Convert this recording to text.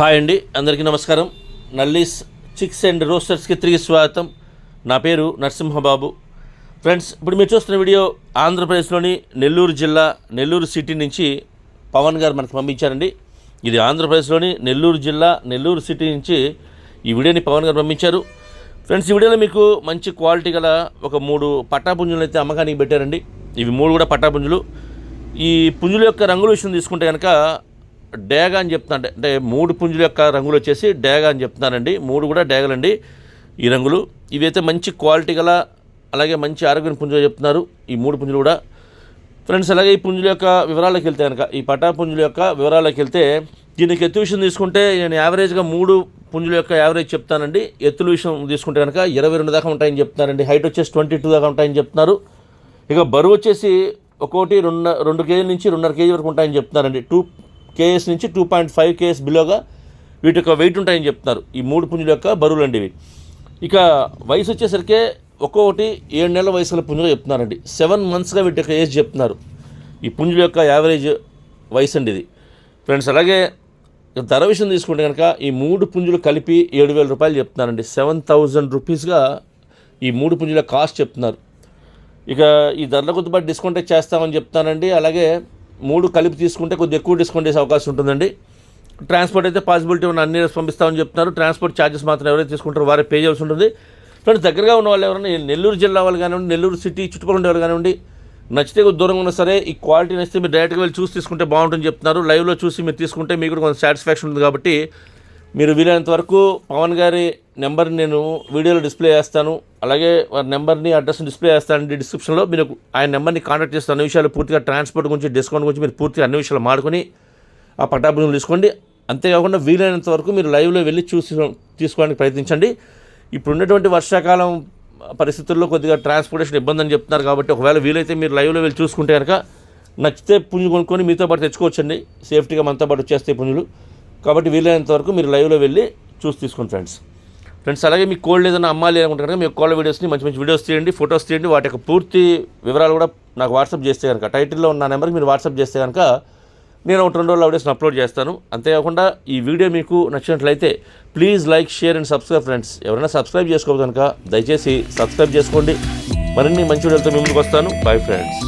Hi అండి, అందరికీ నమస్కారం. నల్లీస్ చిక్స్ అండ్ రోస్టర్స్కి తిరిగి స్వాగతం. నా పేరు నరసింహబాబు. ఫ్రెండ్స్, ఇప్పుడు మీరు చూస్తున్న వీడియో ఆంధ్రప్రదేశ్లోని నెల్లూరు జిల్లా నెల్లూరు సిటీ నుంచి పవన్ గారు మనకు పంపించారండి. ఇది ఆంధ్రప్రదేశ్లోని నెల్లూరు జిల్లా నెల్లూరు సిటీ నుంచి ఈ వీడియోని పవన్ గారు పంపించారు. ఫ్రెండ్స్, ఈ వీడియోలో మీకు మంచి క్వాలిటీ గల ఒక 3 పట్టాపుంజులు అయితే అమ్మకానికి పెట్టారండి. ఇవి 3 కూడా పట్టాపుంజులు. ఈ పుంజుల యొక్క రంగుల విషయం తీసుకుంటే కనుక డేగా అని చెప్తున్నా, అంటే 3 పుంజుల యొక్క రంగులు వచ్చేసి డేగా అని చెప్తున్నానండి. 3 కూడా డేగలండి ఈ రంగులు. ఇవైతే మంచి క్వాలిటీ గల అలాగే మంచి ఆరోగ్యం పుంజులు చెప్తున్నారు ఈ 3 పుంజులు కూడా. ఫ్రెండ్స్, అలాగే ఈ పుంజుల యొక్క వివరాలకు వెళ్తే కనుక ఈ పట్టాపుంజుల యొక్క వివరాలకు వెళ్తే దీనికి ఎత్తు విషయం తీసుకుంటే నేను యావరేజ్గా 3 పుంజుల యొక్క యావరేజ్ చెప్తానండి. ఎత్తుల విషయం తీసుకుంటే కనుక 22 దాకా ఉంటాయని చెప్తున్నారండి. హైట్ వచ్చేసి 22 దాకా ఉంటాయని చెప్తున్నారు. ఇక బరువు వచ్చేసి ఒక్కోటి 2 కేజీల నుంచి 2.5 కేజీ వరకు ఉంటాయని చెప్తున్నారండి. 2 కేఎస్ నుంచి 2.5 కేఎస్ బిలోగా వీటి యొక్క వెయిట్ ఉంటాయని చెప్తున్నారు ఈ 3 పుంజుల యొక్క బరువులు అండి ఇవి. ఇక వయసు వచ్చేసరికి ఒక్కొక్కటి 7 నెలల వయసుల పుంజులు చెప్తున్నారండి. 7 మంత్స్గా వీటి యొక్క ఏజ్ చెప్తున్నారు. ఈ పుంజుల యొక్క యావరేజ్ వయసు అండి ఇది. ఫ్రెండ్స్, అలాగే ధర విషయం తీసుకుంటే కనుక ఈ 3 పుంజులు కలిపి 7,000 రూపాయలు చెప్తున్నారండి. 7,000 రూపీస్గా ఈ 3 పుంజుల కాస్ట్ చెప్తున్నారు. ఇక ఈ ధరల కొద్దిపాటు డిస్కౌంట్ చేస్తామని చెప్తానండి. అలాగే 3 కలిపి తీసుకుంటే కొద్దిగా ఎక్కువ డిస్కౌంట్ చేసే అవకాశం ఉంటుందండి. ట్రాన్స్పోర్ట్ అయితే పాసిబిలిటీ ఉన్న అన్ని పంపిస్తామని చెప్తున్నారు. ట్రాన్స్పోర్ట్ ఛార్జెస్ మాత్రం ఎవరైతే తీసుకుంటారో వారే పే చేయాల్సి ఉంటుంది. ఫ్రెండ్స్, దగ్గరగా ఉన్న వాళ్ళు ఎవరైనా నెల్లూరు జిల్లా వాళ్ళు కానివ్వండి, నెల్లూరు సిటీ చుట్టుపక్కల ఉండే వాళ్ళు కానివ్వండి, నచ్చితే కొద్ది దూరంగా ఉన్నా సరే ఈ క్వాలిటీ నచ్చితే మీరు డైరెక్ట్గా వెళ్ళి చూసి తీసుకుంటే బాగుంటుందని చెప్తున్నారు. లైవ్లో చూసి మీరు తీసుకుంటే మీకు కూడా కొంచెం సాటిస్ఫాక్షన్ ఉంది. కాబట్టి మీరు వీలైనంత వరకు పవన్ గారి నెంబర్ని నేను వీడియోలో డిస్ప్లే చేస్తాను. అలాగే వారి నెంబర్ని అడ్రస్ని డిస్ప్లే చేస్తానండి డిస్క్రిప్షన్లో. మీరు ఆయన నెంబర్ని కాంటాక్ట్ చేస్తే అన్ని విషయాలు పూర్తిగా ట్రాన్స్పోర్ట్ గురించి, డిస్కౌంట్ గురించి మీరు పూర్తిగా అన్ని విషయాలు మాడుకొని ఆ పట్టాపుంజులు తీసుకోండి. అంతేకాకుండా వీలైనంత వరకు మీరు లైవ్లో వెళ్ళి చూసి తీసుకోవడానికి ప్రయత్నించండి. ఇప్పుడు ఉన్నటువంటి వర్షాకాలం పరిస్థితుల్లో కొద్దిగా ట్రాన్స్పోర్టేషన్ ఇబ్బంది అని చెప్తున్నారు. కాబట్టి ఒకవేళ వీలైతే మీరు లైవ్లో వెళ్ళి చూసుకుంటే కనుక నచ్చితే పుంజు కొనుక్కొని మీతో పాటు తెచ్చుకోవచ్చండి. సేఫ్టీగా మనతో పాటు వచ్చేస్తాయి పుంజులు. కాబట్టి వీలైనంత వరకు మీరు లైవ్లో వెళ్ళి చూసి తీసుకోండి ఫ్రెండ్స్. అలాగే మీకు కోళ్ళు ఏదైనా అమ్మాలి అనుకుంటే కనుక మీ కోళ్ళ వీడియోస్ని మంచి మంచి వీడియోస్ తీయండి, ఫొటోస్ తీయండి. వాటి యొక్క పూర్తి వివరాలు కూడా నాకు వాట్సాప్ చేస్తే కనుక టైటిల్లో ఉన్న నెంబర్కి మీరు వాట్సాప్ చేస్తే కనుక నేను 1-2 రోజుల వీడియోస్ని అప్లోడ్ చేస్తాను. అంతేకాకుండా ఈ వీడియో మీకు నచ్చినట్లయితే please like, share and subscribe. Friends, ఎవరైనా సబ్స్క్రైబ్ చేసుకోవద్దు కనుక దయచేసి సబ్స్క్రైబ్ చేసుకోండి. మరిన్ని మంచి వీడియోలతో మీ ముందుకు వస్తాను. Bye friends.